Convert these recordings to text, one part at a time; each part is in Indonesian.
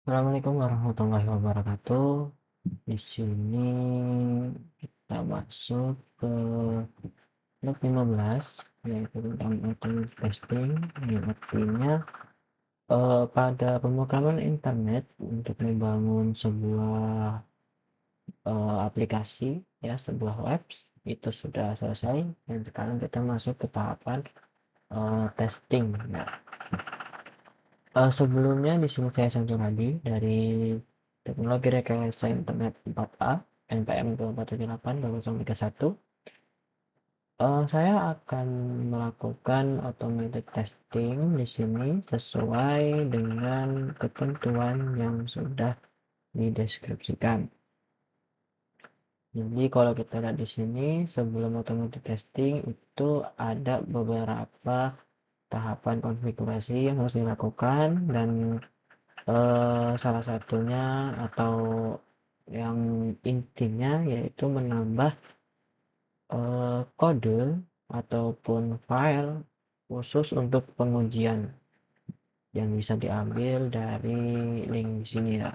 Assalamualaikum warahmatullahi wabarakatuh. Di sini kita masuk ke bab 15 yaitu tentang automated testing. Yang artinya pada pemrograman internet untuk membangun sebuah aplikasi ya sebuah webs itu sudah selesai dan sekarang kita masuk ke tahapan testing. Ya. Sebelumnya di sini saya Samsul Hadi dari Teknologi Rekayasa Internet 4A NPM 2478-2031. Saya akan melakukan automated testing di sini sesuai dengan ketentuan yang sudah dideskripsikan. Jadi kalau kita lihat di sini sebelum automated testing itu ada beberapa tahapan konfigurasi yang harus dilakukan dan salah satunya atau yang intinya yaitu menambah kode ataupun file khusus untuk pengujian yang bisa diambil dari link di sini ya.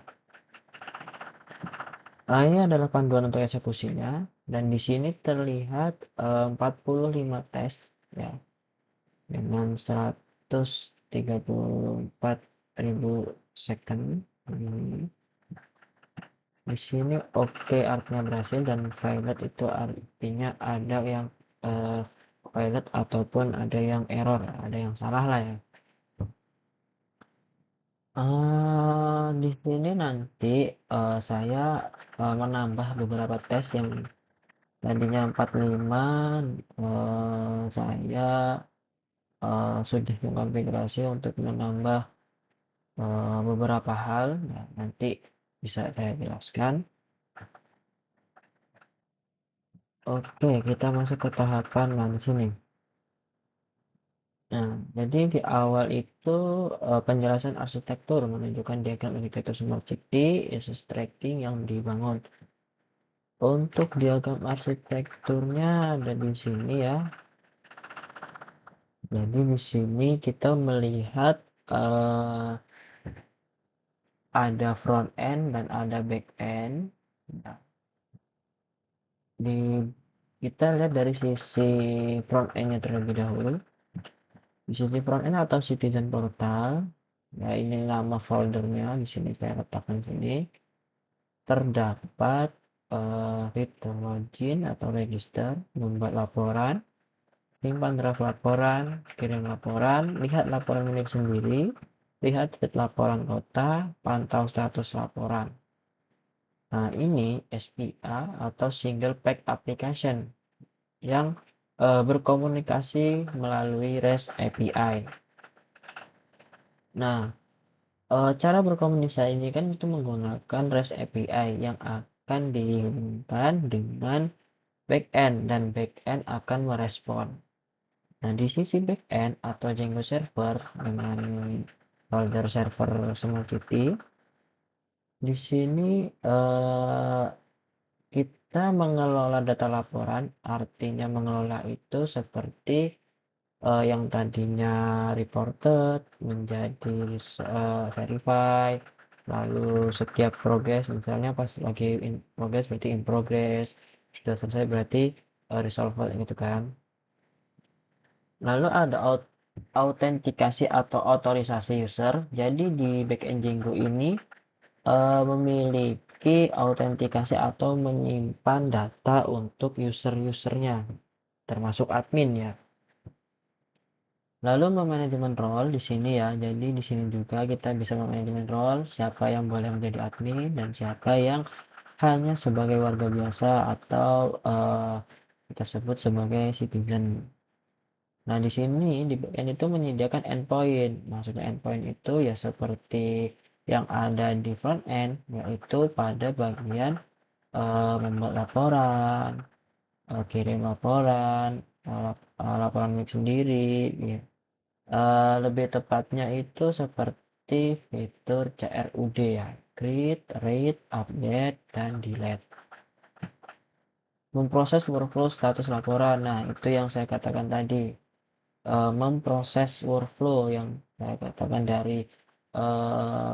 Ini adalah panduan untuk eksekusinya dan di sini terlihat 45 tes ya dengan 134.000 second. Di sini oke artinya berhasil dan violet itu artinya ada yang violet ataupun ada yang error, ada yang salah lah ya. Di sini nanti saya menambah beberapa tes yang tadinya 45 saya sudah mengkonfigurasi untuk menambah beberapa hal. Nah, nanti bisa saya jelaskan. Oke, kita masuk ke tahapan di sini. Nah, jadi di awal itu penjelasan arsitektur menunjukkan diagram arsitektur Smart City is tracking yang dibangun. Untuk diagram arsitekturnya ada di sini ya. Jadi di sini kita melihat ada front end dan ada back end. Nah, kita lihat dari sisi front endnya terlebih dahulu. Di sisi front end atau citizen portal, ya ini nama foldernya di sini saya letakkan sini. Terdapat fitur login atau register, membuat laporan, simpan draft laporan, kirim laporan, lihat laporan milik sendiri, lihat laporan kota, pantau status laporan. Nah ini SPA atau Single Page Application yang berkomunikasi melalui REST API. Nah, cara berkomunikasi ini kan itu menggunakan REST API yang akan dihubungkan dengan backend dan backend akan merespon. Nah, di sisi backend atau Django server dengan folder server Smart City, di sini kita mengelola data laporan, artinya mengelola itu seperti yang tadinya reported menjadi verify, lalu setiap progress misalnya pas lagi in progress berarti in progress, sudah selesai berarti resolved gitu kan. Lalu ada autentikasi atau otorisasi user. Jadi di backend Django ini memiliki autentikasi atau menyimpan data untuk user-usernya termasuk admin ya. Lalu memanajemen role di sini ya. Jadi di sini juga kita bisa memanajemen role siapa yang boleh menjadi admin dan siapa yang hanya sebagai warga biasa atau kita sebut sebagai citizen. Nah, di sini di backend itu menyediakan endpoint. Maksudnya endpoint itu ya seperti yang ada di front end yaitu pada bagian membuat laporan, kirim laporan, laporan milik sendiri, ya. Lebih tepatnya itu seperti fitur CRUD ya, create, read, update, dan delete. Memproses workflow status laporan. Nah, itu yang saya katakan tadi. Memproses workflow yang saya katakan dari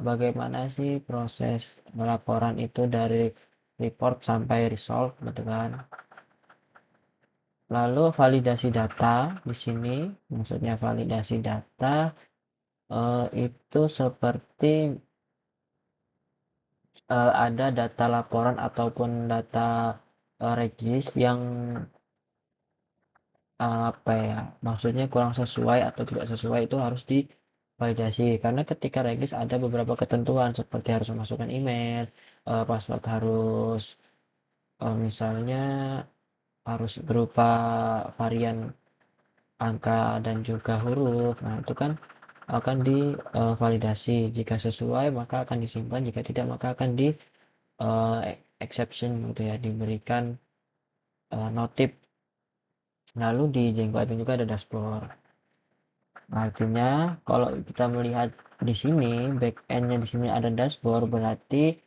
bagaimana sih proses laporan itu dari report sampai resolve gitu kan. Lalu validasi data di sini, maksudnya validasi data itu seperti ada data laporan ataupun data regis yang apa ya, maksudnya kurang sesuai atau tidak sesuai itu harus divalidasi. Karena ketika regis ada beberapa ketentuan seperti harus memasukkan email, password harus misalnya harus berupa varian angka dan juga huruf. Nah, itu kan akan divalidasi. Jika sesuai maka akan disimpan, jika tidak maka akan di exception gitu ya, diberikan notif. Lalu di Django Admin juga ada dashboard. Artinya kalau kita melihat di sini backend-nya di sini ada dashboard, berarti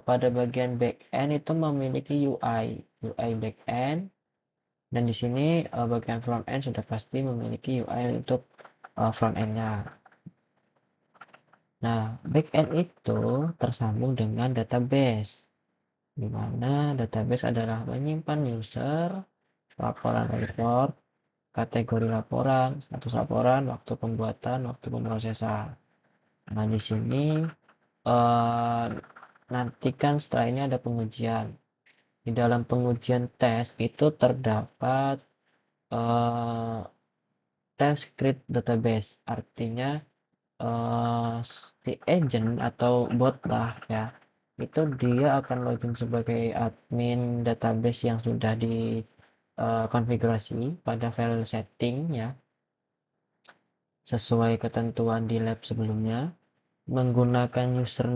pada bagian backend itu memiliki UI backend, dan di sini bagian frontend sudah pasti memiliki UI untuk frontend-nya. Nah, backend itu tersambung dengan database, di mana database adalah menyimpan user, laporan report, kategori laporan, status laporan, waktu pembuatan, waktu pemrosesan. Nah, di sini nanti kan setelah ini ada pengujian. Di dalam pengujian tes itu terdapat test script database, artinya si agent atau bot lah ya, itu dia akan login sebagai admin database yang sudah dikonfigurasi pada file setting ya, sesuai ketentuan di lab sebelumnya, menggunakan user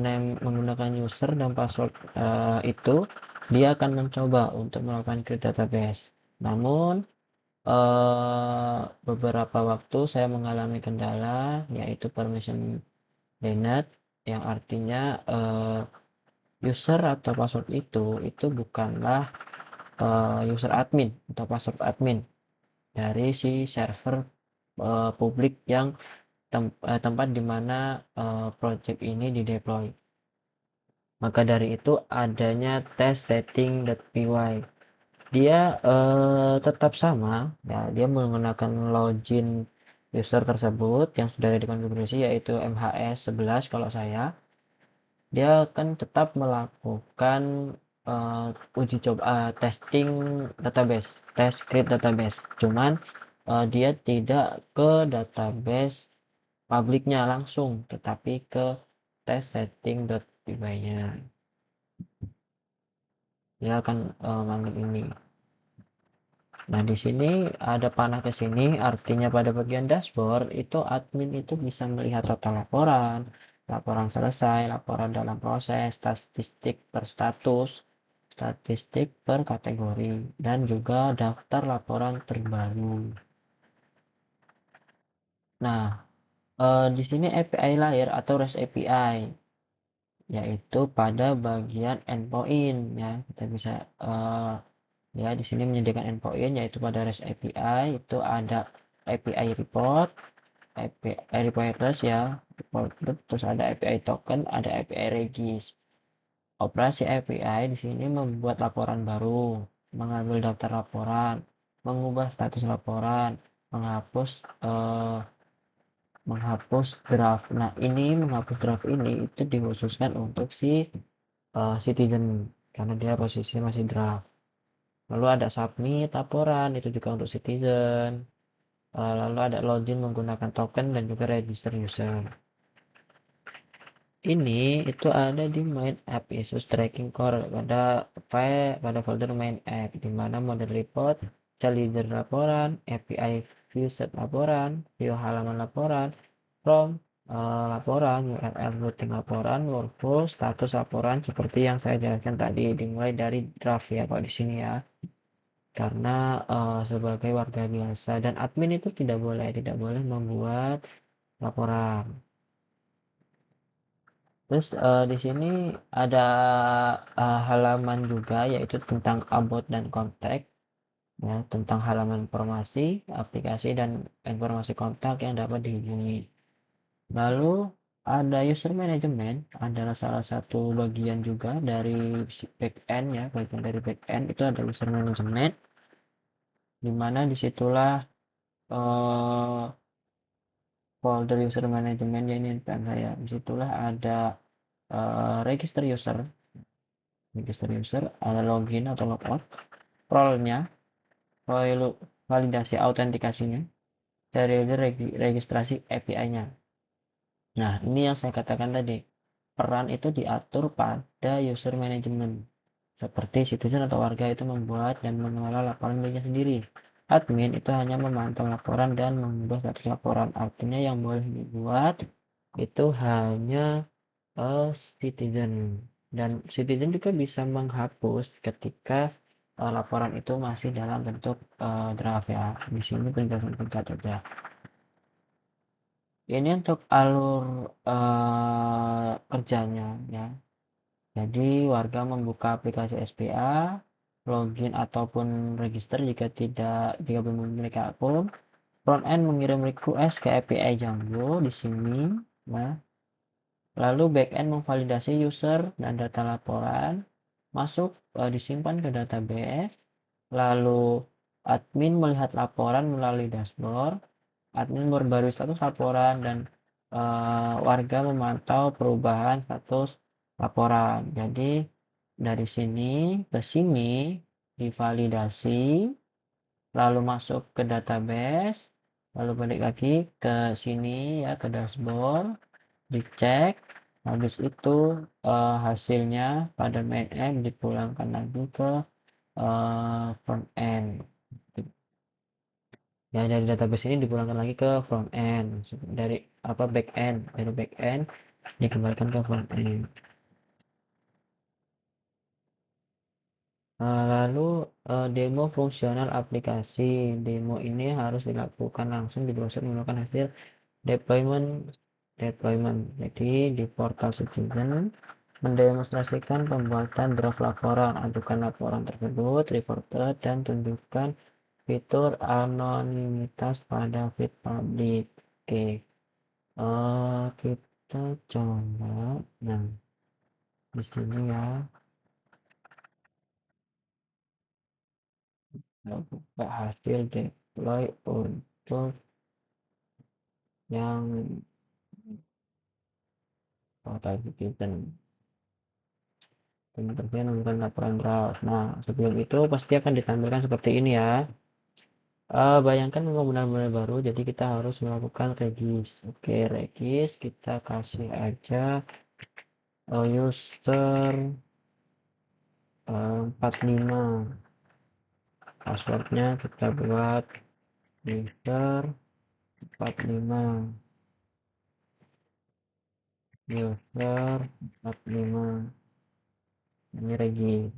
dan password itu dia akan mencoba untuk melakukan create database. Namun beberapa waktu saya mengalami kendala, yaitu permission denied, yang artinya user atau password itu bukanlah user admin atau password admin dari si server publik yang tempat di mana project ini dideploy. Maka dari itu adanya test setting.py. Dia tetap sama ya, dia menggunakan login user tersebut yang sudah dikonfigurasi, yaitu MHS11 kalau saya. Dia akan tetap melakukan uji coba testing database, test script database. Cuman dia tidak ke database publiknya langsung, tetapi ke test setting.py-nya. Dia akan manggil ini. Nah, di sini ada panah ke sini, artinya pada bagian dashboard itu admin itu bisa melihat total laporan, laporan selesai, laporan dalam proses, statistik per status, statistik per kategori, dan juga daftar laporan terbaru. Nah, di sini API layer atau REST API, yaitu pada bagian endpoint ya, kita bisa ya di sini menyediakan endpoint, yaitu pada REST API itu ada API report, API request ya, report, terus ada API token, ada API regis. Operasi API di sini membuat laporan baru, mengambil daftar laporan, mengubah status laporan, menghapus draft. Nah, ini menghapus draft ini itu dikhususkan untuk si citizen, karena dia posisinya masih draft. Lalu ada submit laporan, itu juga untuk citizen. Lalu ada login menggunakan token dan juga register user. Ini itu ada di main app Yesus tracking core pada folder main app, di mana model report, leader laporan, API view set laporan, view halaman laporan, from laporan, URL routing laporan, workflow, status laporan, seperti yang saya jelaskan tadi, dimulai dari draft ya kalau di sini ya. Karena sebagai warga biasa dan admin itu tidak boleh membuat laporan. Terus di sini ada halaman juga, yaitu tentang about dan kontak ya, tentang halaman informasi, aplikasi dan informasi kontak yang dapat dihubungi. Lalu ada user management adalah salah satu bagian juga dari backend ya, bagian dari backend itu ada user management, dimana disitulah folder user management ya, ini NPM saya, disitulah ada register user, ada login atau logout, role-nya, validasi autentikasinya, serial registrasi API-nya. Nah, ini yang saya katakan tadi. Peran itu diatur pada user management. Seperti citizen atau warga itu membuat dan mengelola laporan miliknya sendiri. Admin itu hanya memantau laporan dan mengubah status laporan. Artinya yang boleh dibuat itu hanya citizen. Dan citizen juga bisa menghapus ketika laporan itu masih dalam bentuk draft ya. Di sini penjelasan singkat saja. Ini untuk alur kerjanya ya. Jadi warga membuka aplikasi SPA, login ataupun register jika belum memiliki akun. Front-end mengirim request ke API Django di sini. Nah, lalu back-end memvalidasi user dan data laporan, masuk disimpan ke database. Lalu admin melihat laporan melalui dashboard. Admin memperbarui status laporan dan warga memantau perubahan status laporan. Jadi dari sini ke sini divalidasi, lalu masuk ke database, lalu balik lagi ke sini ya, ke dashboard, dicek. Habis itu hasilnya pada main end dipulangkan lagi ke front end. Ya, dari database ini dipulangkan lagi ke front end, dari back end, dikembalikan ke front end. Lalu demo fungsional aplikasi. Demo ini harus dilakukan langsung di browser menggunakan hasil deployment. Jadi di portal Citizen mendemonstrasikan pembuatan draft laporan. Ajukan laporan tersebut, reporter, dan tunjukkan fitur anonimitas pada feed publik. Oke, kita coba. Nah, di sini ya, buka hasil deploy untuk yang portal Citizen. Teman-teman menggunakan laporan draft. Nah, sebelum itu pasti akan ditampilkan seperti ini ya. Bayangkan penggunaan baru, jadi kita harus melakukan regis. Oke, regis kita kasih aja user 45. Passwordnya kita buat user 45. User 45. Ini regis.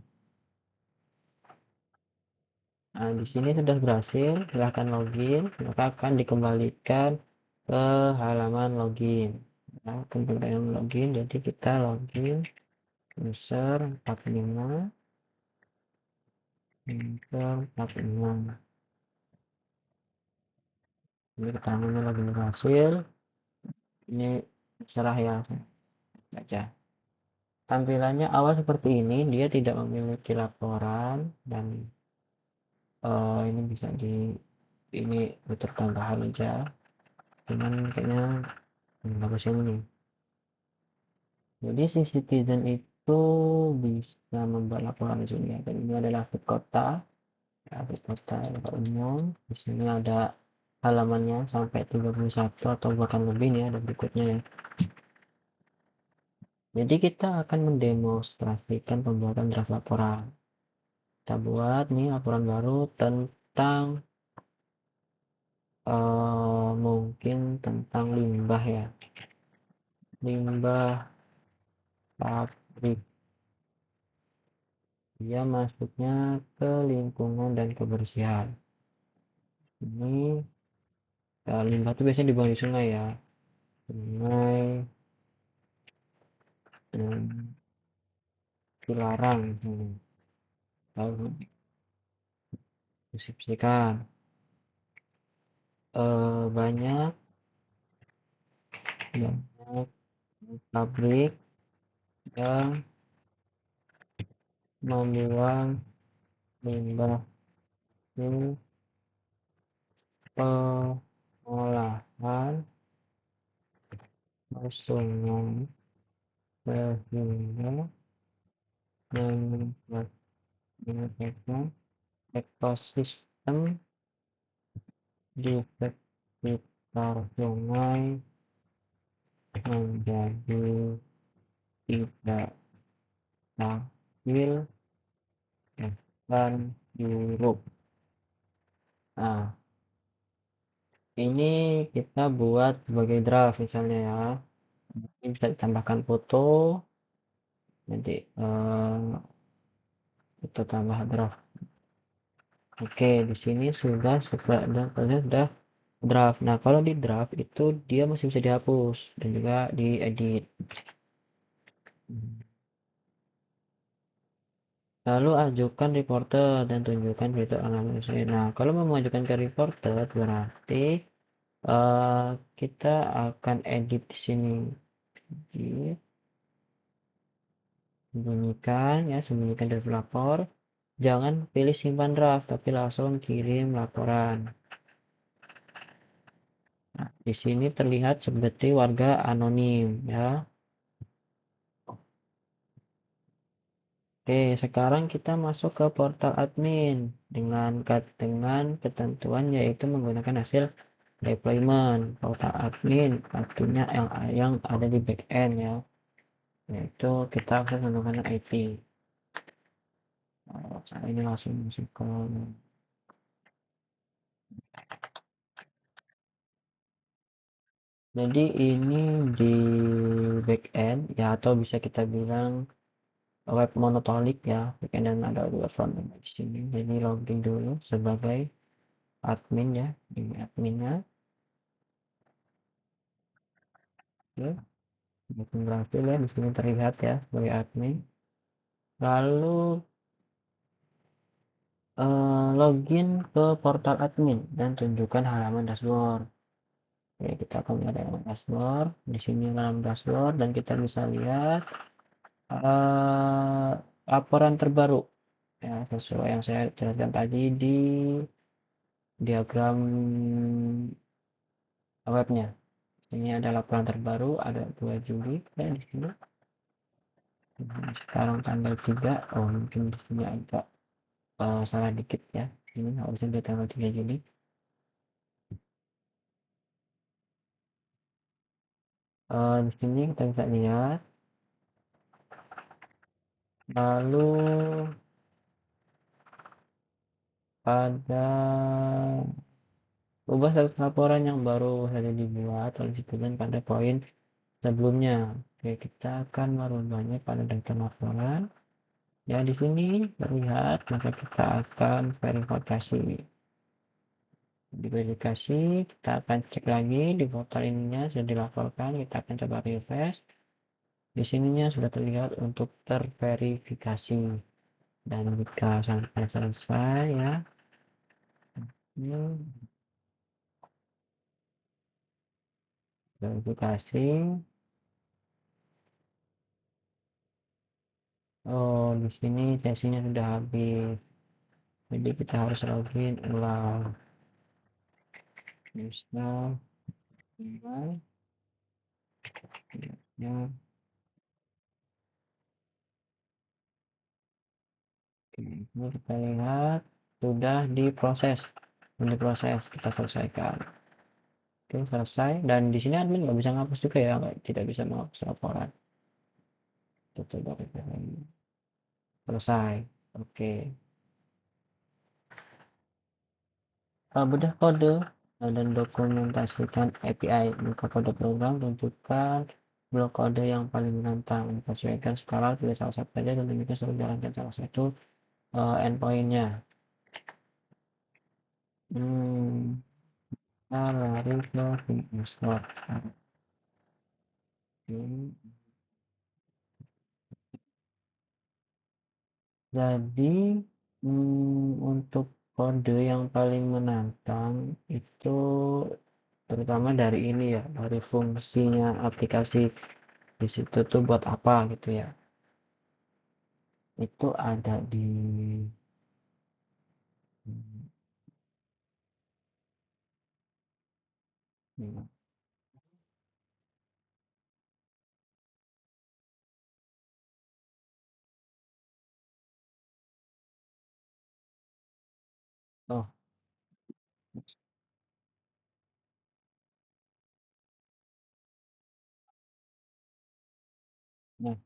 Nah, di sini sudah berhasil, silahkan login, maka akan dikembalikan ke halaman login. Nah, kembali login, jadi kita login user 45, user 45. Ini keterangannya login berhasil. Ini serah ya saja. Tampilannya awal seperti ini, dia tidak memiliki laporan dan ini bisa ini fitur tambahan aja. Cuman kayaknya bagus ini. Jadi si citizen itu bisa membuat laporan di sini ya. Dan ini adalah fit kota, ya, fit kota umum. Di sini ada halamannya sampai 31 atau bahkan lebih nih, ada berikutnya ya. Jadi kita akan mendemonstrasikan pembuatan draft laporan. Kita buat nih laporan baru tentang mungkin tentang limbah ya. Limbah pabrik. Dia masuknya ke lingkungan dan kebersihan. Ini limbah itu biasanya dibuang di sungai ya. Sungai dan dilarang. Lalu deskripsikan banyak pabrik yang membuang limbah ke pengolahan ke sungai sehingga menyebabkan ekosistem di sekitar sungai menjadi tidak stabil dan buruk. Nah, ini kita buat sebagai draft misalnya ya. Ini bisa ditambahkan foto, nanti kita tambah draft. Oke, di sini sudah draft. Nah, kalau di draft itu dia masih bisa dihapus dan juga diedit. Lalu ajukan reporter dan tunjukkan fitur analisis. Nah, kalau mau mengajukan ke reporter berarti kita akan edit di sini. Sembunyikan dari pelapor. Jangan pilih simpan draft, tapi langsung kirim laporan. Nah, di sini terlihat seperti warga anonim ya. Oke, sekarang kita masuk ke portal admin dengan ketentuan yaitu menggunakan hasil deployment. Portal admin artinya yang ada di backend ya, yaitu kita akan menggunakan IP. Nah, ini langsung masuk ke jadi ini di backend ya, atau bisa kita bilang web monolith ya, backend dan ada dua frontend di sini. Jadi login dulu sebagai admin ya, ini adminnya. Oke, bikin berhasil ya, di sini terlihat ya sebagai admin. Lalu login ke portal admin dan tunjukkan halaman dashboard. Oke, kita akan lihat halaman dashboard. Di sini halaman dashboard dan kita bisa lihat laporan terbaru ya, sesuai yang saya jelaskan tadi di diagram webnya. Ini ada laporan terbaru, ada 2 Juli ya di sini. Sekarang tanggal 3. Oh, mungkin di sini agak salah dikit ya. Ini harusnya di tanggal 3 Juli. Di sini kita bisa lihat. Lalu ada ubah status laporan yang baru saja dibuat oleh citizen pada poin sebelumnya. Oke, kita akan merubahnya pada daftar laporan. Ya, di sini terlihat, maka kita akan verifikasi. Di verifikasi, kita akan cek lagi di portal ininya sudah dilaporkan, kita akan coba refresh. Di sininya sudah terlihat untuk terverifikasi. Dan jika sampai selesai ya, ini verifikasi. Oh, di sini sesinya sudah habis. Jadi kita harus login ulang. Install, ya. Ini kita lihat sudah diproses, kita selesaikan. Oke, selesai. Dan di sini admin nggak bisa ngapus juga ya, tidak bisa menghapus laporan. Kita coba selesai. Oke. Bedah kode dan dokumentasikan API. Buka kode program, tentukan blok kode yang paling menantang. Sesuaikan skala pilih salah satu saja dan demikian suruh jalankan salah satu endpointnya. Kita lari ke Finstore. Jadi untuk kode yang paling menantang itu terutama dari ini ya, dari fungsinya aplikasi di situ tuh buat apa gitu ya. Itu ada di hmm, oh, nah,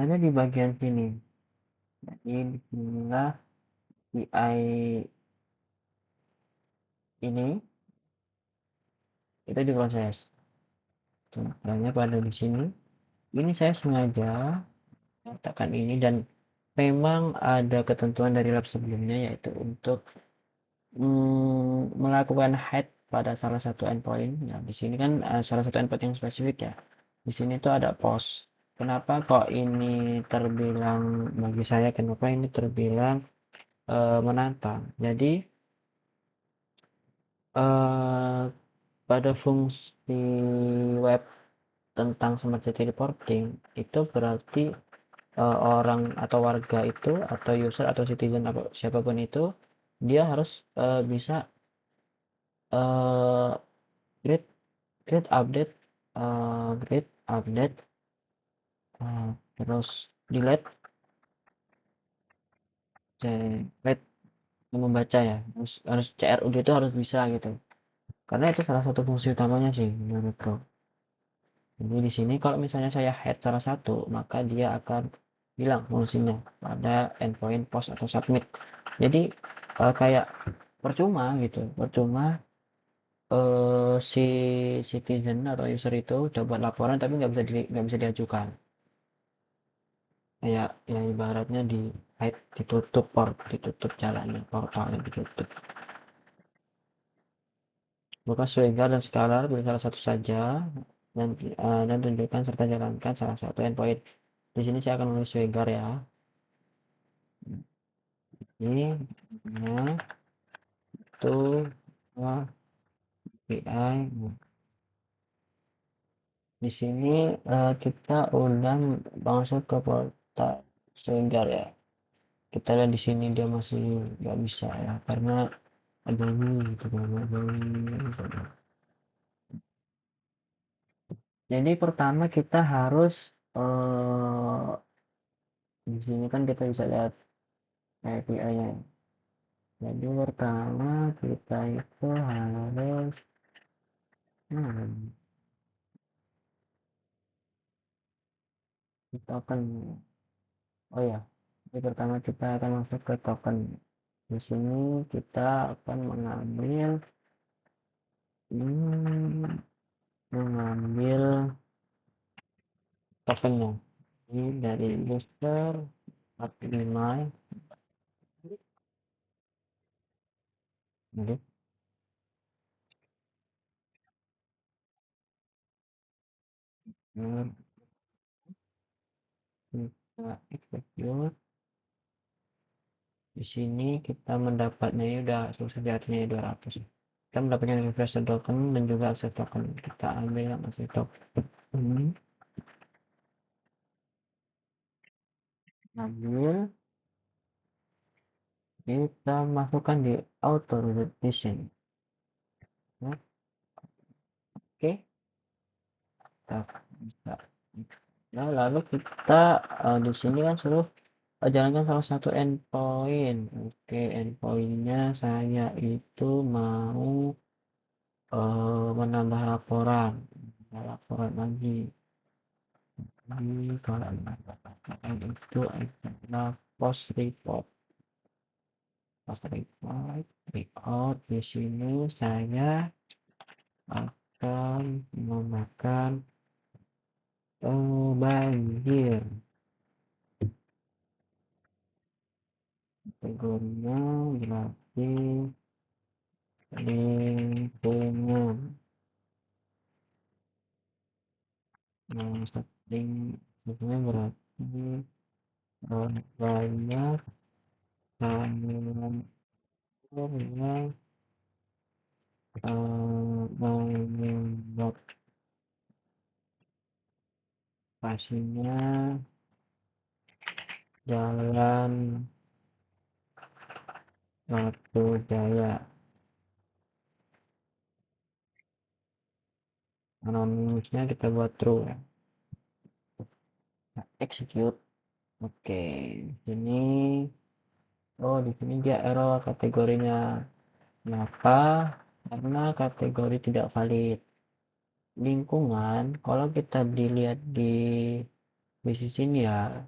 ada di bagian sini. Jadi disinilah PI ini itu diproses. Contohnya pada di sini. Ini saya sengaja letakkan ini dan memang ada ketentuan dari lab sebelumnya yaitu untuk melakukan hide pada salah satu endpoint. Nah, di sini kan salah satu endpoint yang spesifik ya. Di sini tuh ada post. Kenapa kok ini terbilang bagi saya kenapa ini terbilang menantang? Jadi eh, pada fungsi web tentang smart city reporting itu berarti orang atau warga itu atau user atau citizen apa siapapun itu dia harus bisa eh, create create update create update terus delete create membaca ya harus CRUD itu harus bisa gitu karena itu salah satu fungsi utamanya sih menurutku. Jadi di sini kalau misalnya saya head salah satu maka dia akan bilang fungsinya pada endpoint post atau submit. Jadi kayak percuma gitu percuma si citizen atau user itu udah buat laporan tapi nggak bisa diajukan kayak ya ibaratnya di hide ditutup ditutup jalannya portalnya ditutup maka Swagger dan Scalar pilih salah satu saja dan tunjukkan serta jalankan salah satu endpoint di sini saya akan menulis Swagger ya ini ya itu API. Di sini kita udah masuk ke portal Swagger ya. Kita lihat di sini dia masih nggak bisa ya karena ada ini gitu kan ada ini. Jadi pertama kita harus eh di sini kan kita bisa lihat API-nya. Jadi pertama kita itu harus hmm, kita akan oh ya. Jadi pertama kita akan masuk ke token. Di sini kita akan hmm, mengambil tokennya. Ini dari user 45 jadi kita execute di sini kita mendapatnya ini udah selesai artinya 200 kita mendapatkan refresh token dan juga akses token kita ambil yang akses token ini ambil kita masukkan di auto repetition ya, oke kita bisa nah lalu kita di sini kan suruh jalankan salah satu endpoint oke endpointnya saya itu mau menambah laporan lagi kalau itu adalah post report report di sini saya akan menggunakan banjir kategorinya berarti lingkungan setting settingnya berarti banyak tanaman yang menyebabkan Lokasinya Jalan Batu Jaya. Anonymous-nya kita buat true ya. Execute. Oke, ini di sini dia error kategorinya. Kenapa? Karena kategori tidak valid. Lingkungan, kalau kita dilihat di sini ya,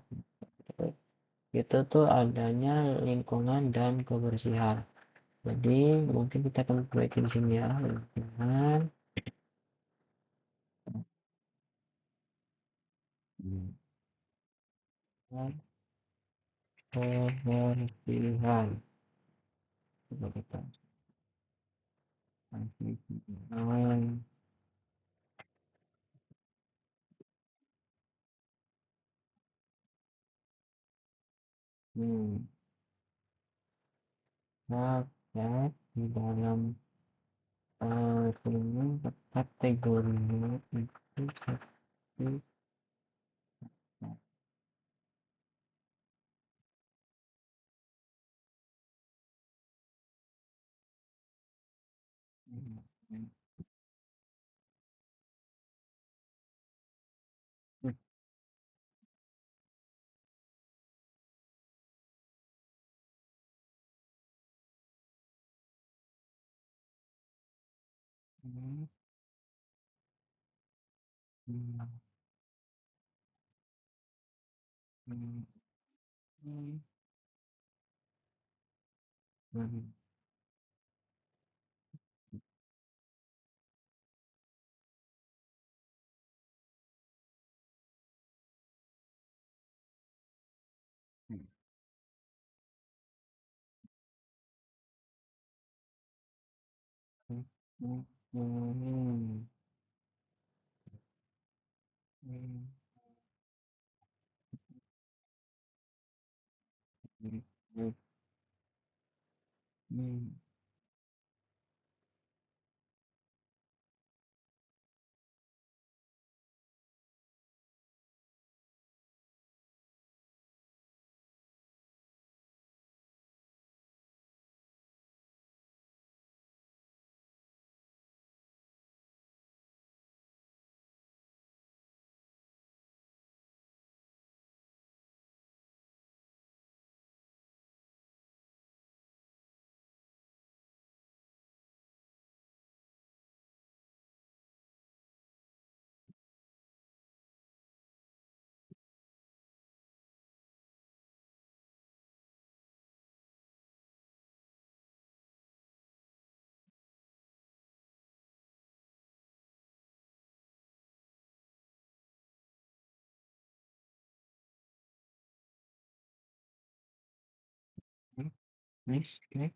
itu tuh adanya lingkungan dan kebersihan. Jadi mungkin kita akan perbaiki di sini ya, lingkungan dan kebersihan. Coba kita kasih hmm, ya, di dalam sini kategorinya itu seperti ini. Next, okay.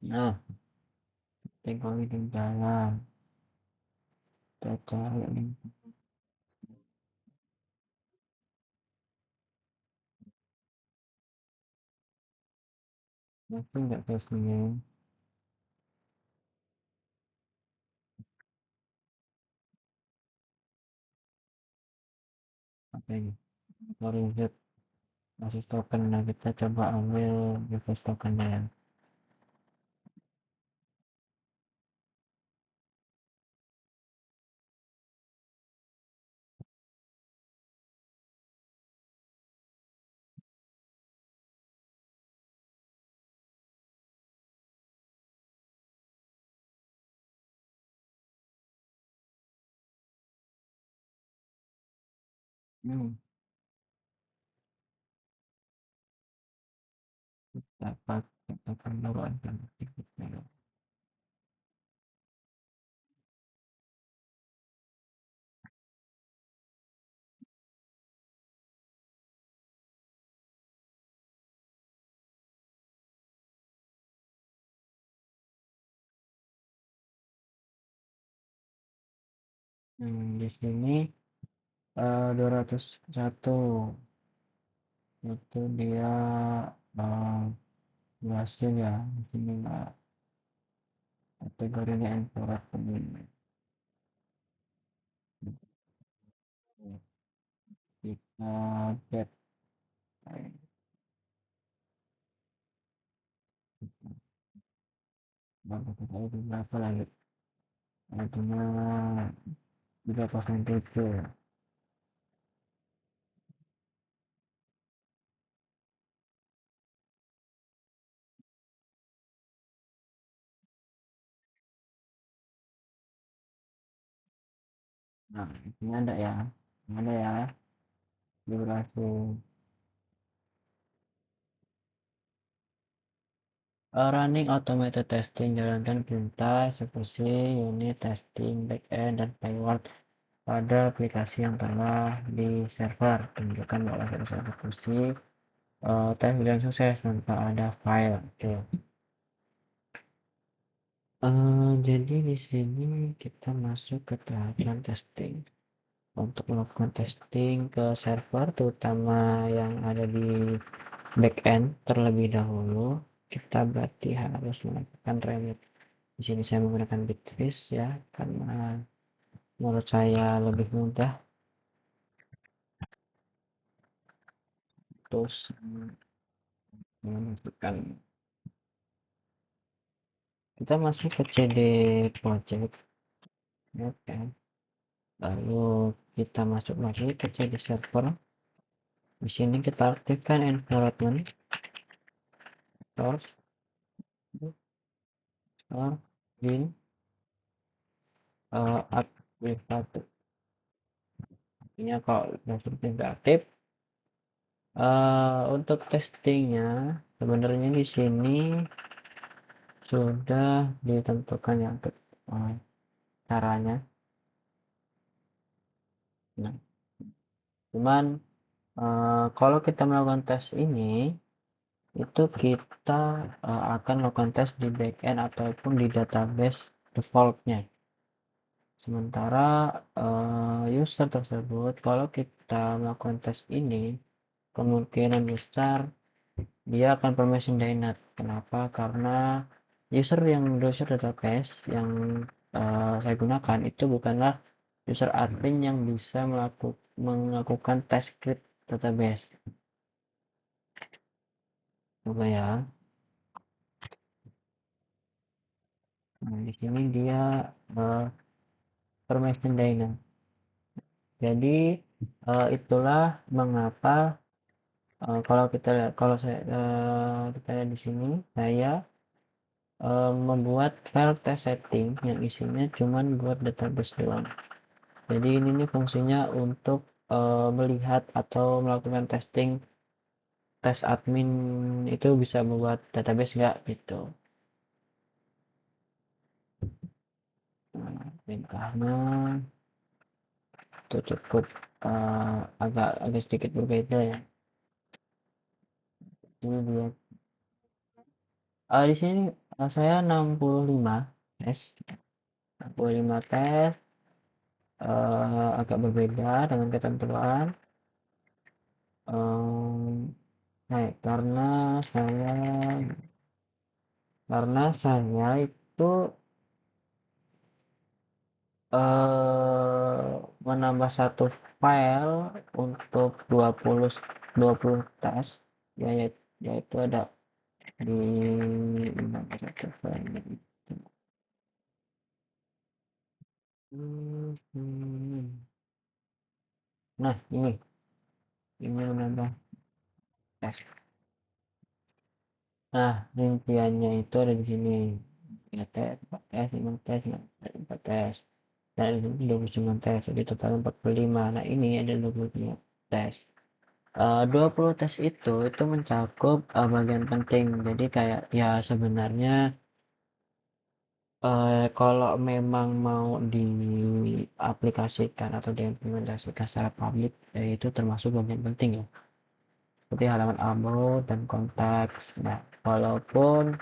Nah, kategori di dalam kita cari ini masih nggak tesnya. Apa ini? Reset basis token. Nah, kita coba ambil reverse tokennya ya. Hmm, dapat token baru alternatifnya. Di sini 201 itu dia berhasil ya. Di sini nggak kategorinya environment. Kita get berapa lagi? Adanya 307. Nah, ini ada ya durasi. Running automated testing, jalankan perintah eksekusi unit testing backend dan forward pada aplikasi yang telah di server. Tunjukkan bahwa proses eksekusi tes berjalan sukses tanpa ada file. Oke. Jadi di sini kita masuk ke tahapan testing. Untuk melakukan testing ke server, terutama yang ada di backend terlebih dahulu, kita berarti harus melakukan remit. Di sini saya menggunakan Bitfish ya, karena menurut saya lebih mudah. Terus memasukkan, kita masuk ke CD project, oke. Lalu kita masuk lagi ke CD server. Di sini kita aktifkan environment source bin aktif. Artinya kalau seperti tidak aktif. Untuk testingnya sebenarnya di sini sudah ditentukan ya untuk caranya. Nah, cuman kalau kita melakukan tes ini itu kita akan melakukan tes di backend ataupun di database defaultnya. Sementara user tersebut kalau kita melakukan tes ini kemungkinan besar dia akan permission denied. Kenapa? Karena user database yang saya gunakan itu bukanlah user admin yang bisa melakukan test script database. Coba ya. Nah, di sini dia permission denied. Jadi itulah mengapa kalau kita lihat di sini saya membuat file test setting yang isinya cuman buat database doang. Jadi ini nih fungsinya untuk melihat atau melakukan testing tes admin itu bisa membuat database nggak gitu. Nah, perintahnya itu cukup agak sedikit berbeda ya. Ini dia. Di sini saya 65 tes, 65 tes agak berbeda dengan ketentuan. Karena saya itu menambah satu file untuk 20 tes ya, yaitu ada di satu file itu. Nah, ini menambah tes. Nah, rinciannya itu ada di sini. 3 tes, 4 tes, 5 tes, 4 tes. Dan ini 29 tes, jadi total 45. Nah, ini ada 23 tes. 20 tes itu mencakup bagian penting. Jadi kayak ya sebenarnya kalau memang mau diaplikasikan atau diimplementasikan secara publik, itu termasuk bagian penting ya. Seperti halaman about dan konteks. Nah, walaupun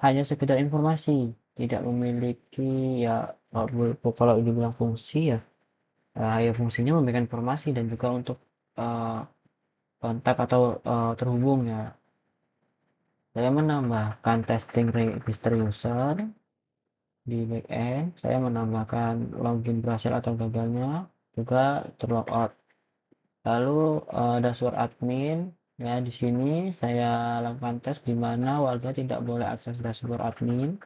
hanya sekedar informasi, tidak memiliki ya kalau dibilang fungsi ya, ya fungsinya memberikan informasi dan juga untuk kontak atau terhubung ya. Saya menambahkan testing register user, di backend saya menambahkan login berhasil atau gagalnya, juga terlogout. Lalu dashboard admin, ya di sini saya lakukan tes di mana warga tidak boleh akses dashboard admin.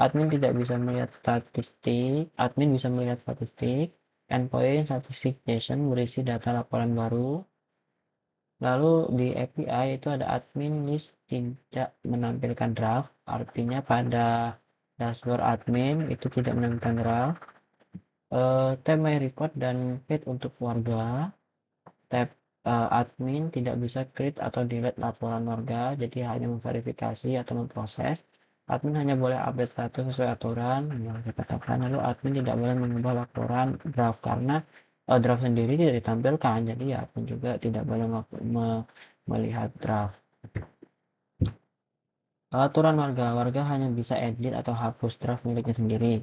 Admin tidak bisa melihat statistik, admin bisa melihat statistik, endpoint, statistik JSON berisi data laporan baru. Lalu di API itu ada admin list tidak menampilkan draft, artinya pada dashboard admin itu tidak menampilkan draft. Tab My Report dan feed untuk warga. Tab admin tidak bisa create atau delete laporan warga, jadi hanya memverifikasi atau memproses. Admin hanya boleh update status sesuai aturan yang saya katakan. Lalu admin tidak boleh mengubah laporan draft karena draft sendiri tidak ditampilkan, jadi ya admin juga tidak boleh melihat draft. Aturan warga hanya bisa edit atau hapus draft miliknya sendiri.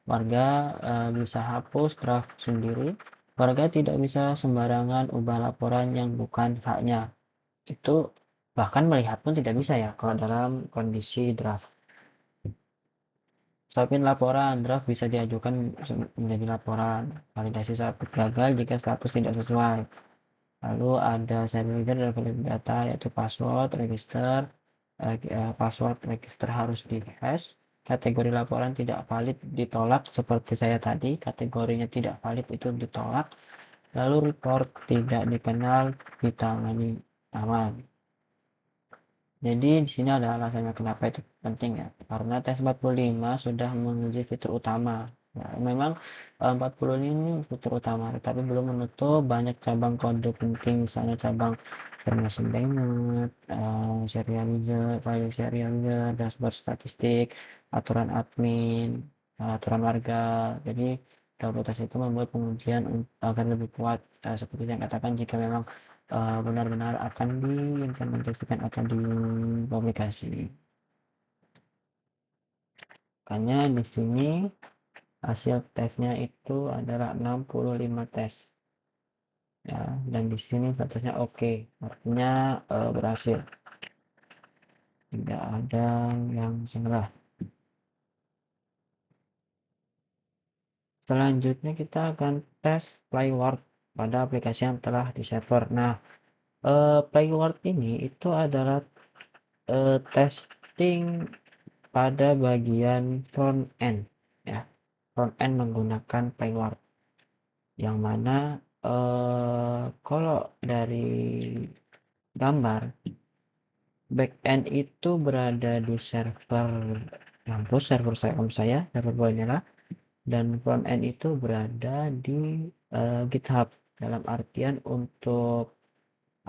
Warga bisa hapus draft sendiri. Warga tidak bisa sembarangan ubah laporan yang bukan haknya. Itu bahkan melihat pun tidak bisa ya kalau dalam kondisi draft. Stopin laporan, draft bisa diajukan menjadi laporan. Validasi saat gagal jika status tidak sesuai. Lalu ada stabilizer dan validasi data yaitu password register harus di hash. Kategori laporan tidak valid ditolak seperti saya tadi, kategorinya tidak valid itu ditolak. Lalu report tidak dikenal ditangani aman. Jadi di sini ada alasannya kenapa itu penting ya. Karena tes 45 sudah menguji fitur utama. Ya, memang 40 ini fitur utama, tetapi belum menutup banyak cabang kode penting, misalnya cabang information payment, serializer, file serializer, dashboard statistik, aturan admin, aturan warga. Jadi double test itu membuat pengujian agar lebih kuat, seperti yang katakan jika memang benar-benar akan diimplementasikan atau dipublikasi. Makanya di sini hasil tesnya itu adalah 65 tes. Ya, dan di sini statusnya oke, artinya berhasil. Tidak ada yang salah. Selanjutnya kita akan tes Playword pada aplikasi yang telah di server. Nah, Playword ini itu adalah testing pada bagian front end, ya. Front end menggunakan Playword, yang mana kalau dari gambar backend itu berada di server kampus, server saya, server Vanilla, dan front end itu berada di GitHub. Dalam artian untuk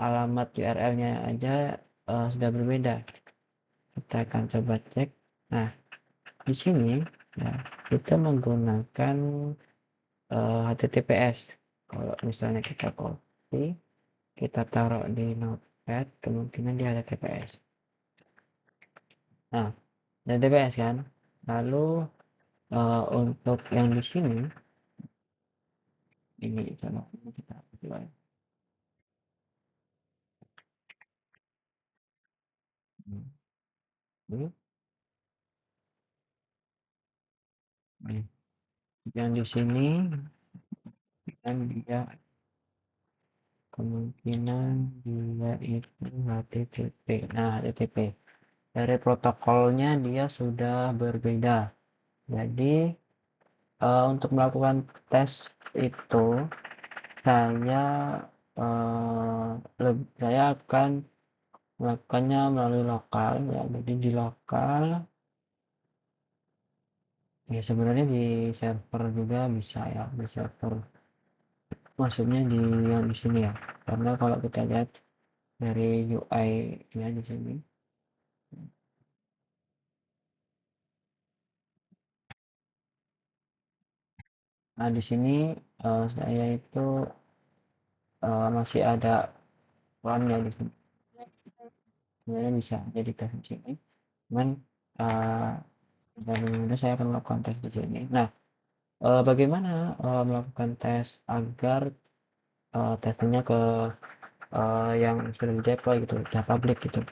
alamat URL-nya aja sudah berbeda. Kita akan coba cek. Nah, di sini ya, kita menggunakan HTTPS. Kalau misalnya kita copy, kita taruh di notepad, kemungkinan di HTTPS. Nah, HTTPS kan. Lalu untuk yang di sini, ini coba kita coba. Ini, yang di sini kan dia kemungkinan dia itu HTTP. Nah, HTTP dari protokolnya dia sudah berbeda. Jadi untuk melakukan tes itu saya saya akan melakukannya melalui lokal ya. Jadi di lokal ya, sebenarnya di server juga bisa ya, di server maksudnya di yang di sini ya, karena kalau kita lihat dari UI nya di sini. Nah, di sini saya itu masih ada plannya di sini. Sebenarnya bisa jadi tes di sini. Cuman dan kemudian saya akan melakukan tes di sini. Nah, bagaimana melakukan tes agar testingnya ke yang sudah di deploy gitu, sudah public gitu.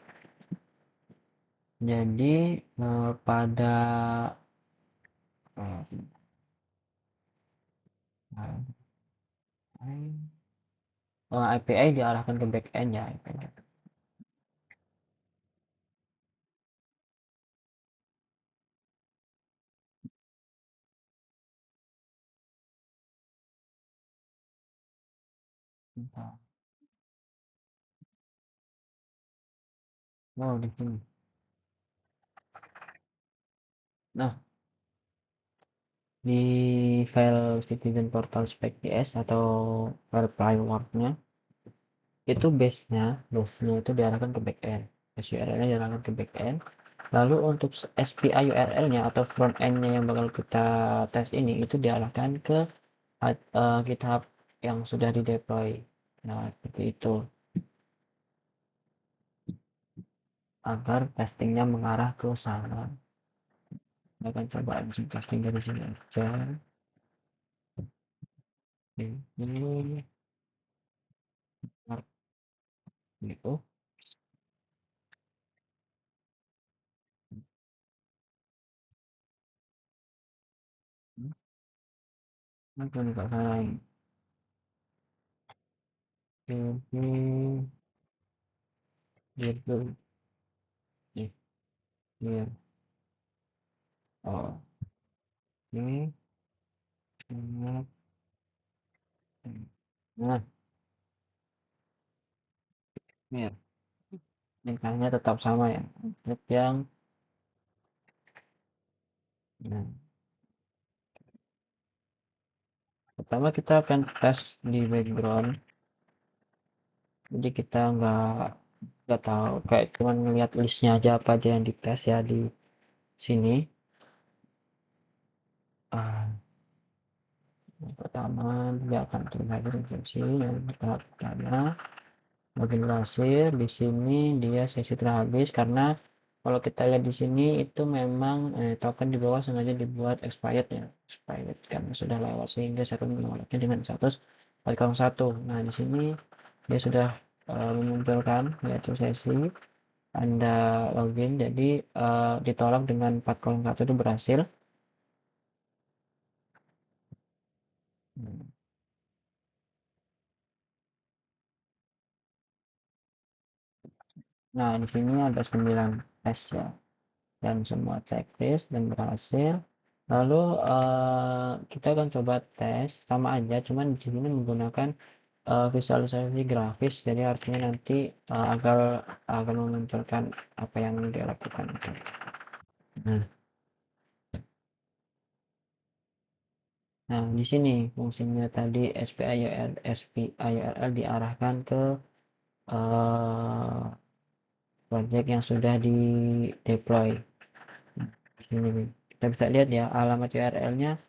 Jadi pada API diarahkan ke backend ya. Oh, di sini. Nah, di file Citizen Portal Spec.js atau file frameworknya itu base-nya itu diarahkan ke backend. Base URL-nya diarahkan ke backend. Lalu untuk SPI URL-nya atau front end-nya yang bakal kita tes ini itu diarahkan ke GitHub yang sudah di deploy. Nah, seperti itu agar testingnya mengarah ke sana. Kita akan coba langsung testing dari sini aja. Ini gitu. Nanti nggak salah ini gitu. Ini oh ini nah ini ya lingkarnya tetap sama ya untuk yang nah, pertama kita akan tes di background jadi kita nggak tahu kayak cuman ngelihat listnya aja apa aja yang dites ya di sini. Yang pertama dia akan terlihat referensi yang pertama login berhasil. Di sini dia sesi terhabis karena kalau kita lihat di sini itu memang token di bawah sengaja dibuat expired ya, expired karena sudah lewat sehingga saya akan menolaknya dengan status 401. Nah di sini dia sudah memunculkan yaitu sesi Anda login, jadi ditolak dengan 401 itu berhasil. Nah di sini ada 9 tes ya dan semua checklist dan berhasil. Lalu kita akan coba tes sama aja, cuman di sini menggunakan visualisasi grafis, jadi artinya nanti agar akan memunculkan apa yang dilakukan. Nah, nah di sini fungsinya tadi SPI URL diarahkan ke uh, project yang sudah di deploy. Di sini kita bisa lihat ya alamat URL-nya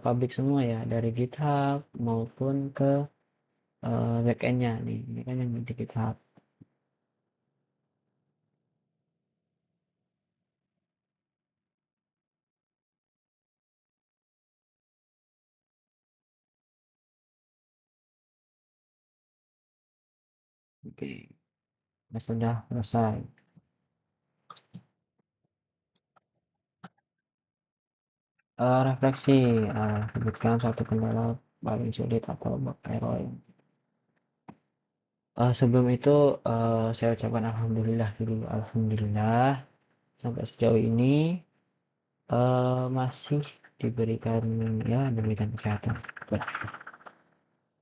publik semua ya dari GitHub maupun ke backend-nya nih. Ini kan yang di GitHub. Oke, sudah selesai. Refleksi, sebutkan satu kendala paling sulit atau bug error. Sebelum itu saya ucapkan alhamdulillah dulu. Alhamdulillah sampai sejauh ini masih diberikan kesehatan.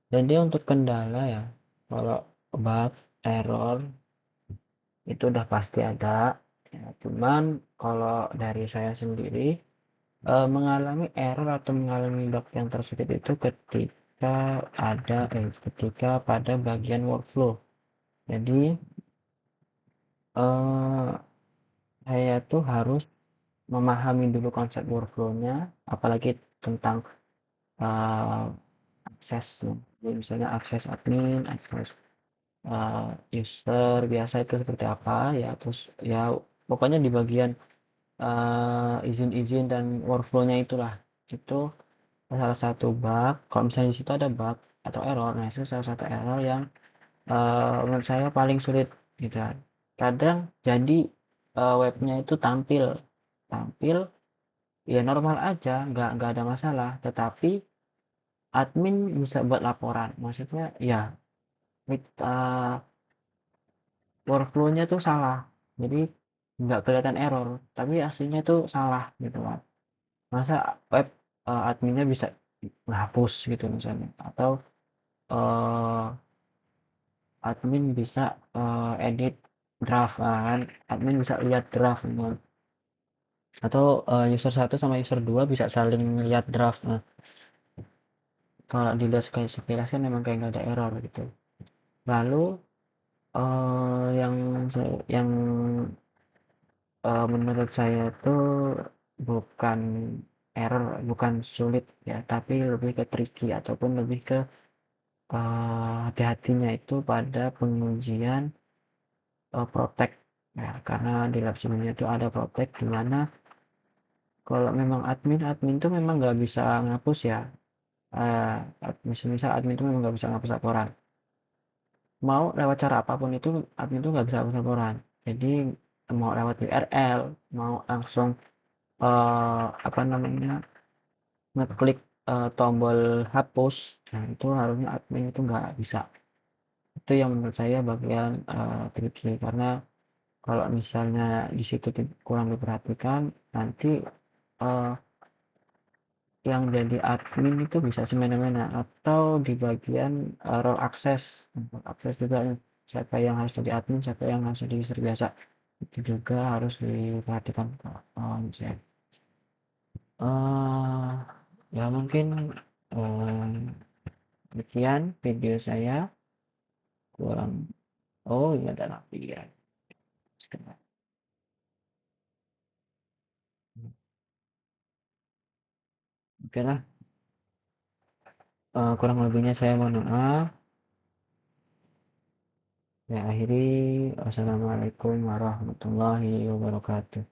Jadi untuk kendala ya, kalau bug error itu udah pasti ada. Ya, cuman kalau dari saya sendiri mengalami error atau mengalami bug yang tersebut itu ketika pada bagian workflow. Jadi eh, saya tuh harus memahami dulu konsep workflow-nya, apalagi tentang eh, akses. Jadi misalnya akses admin, akses user biasa itu seperti apa ya, terus ya pokoknya di bagian izin-izin dan workflow-nya itulah itu salah satu bug. Kalau misalnya di situ ada bug atau error, nah itu salah satu error yang menurut saya paling sulit gitu kan. Kadang jadi webnya itu tampil tampil ya normal aja, nggak ada masalah, tetapi admin bisa buat laporan. Maksudnya ya workflow-nya tuh salah. Jadi nggak kelihatan error, tapi aslinya tuh salah gitu kan. Masa web adminnya bisa ngapus gitu misalnya, atau eh, admin bisa edit draft kan, admin bisa lihat draft gitu. Atau user satu sama user 2 bisa saling lihat draft. Nah, kalau dilihat sekilas kan memang kayak nggak ada error gitu. Lalu yang menurut saya tuh bukan error, bukan sulit ya, tapi lebih ke tricky ataupun lebih ke hati-hatinya itu pada pengujian protect ya, karena di lab sebelumnya itu ada protect di mana kalau memang admin tuh memang nggak bisa ngapus ya, misal admin tuh memang nggak bisa ngapus laporan, mau lewat cara apapun itu admin tuh nggak bisa hapus laporan. Jadi mau lewat URL, mau langsung apa namanya, ngeklik tombol hapus, nah itu harusnya admin itu nggak bisa. Itu yang menurut saya bagian tricky, karena kalau misalnya di situ kurang diperhatikan, nanti eh, yang jadi admin itu bisa semena-mena, atau di bagian role access. Role access juga, siapa yang harus jadi admin, siapa yang harus jadi user biasa, itu juga harus diperhatikan. Cek. Eh, ya mungkin eh, demikian video saya, kurang. Oh iya, ada napi ya. Oke lah. Kurang lebihnya saya mohon maaf. Saya akhiri. Wassalamualaikum warahmatullahi wabarakatuh.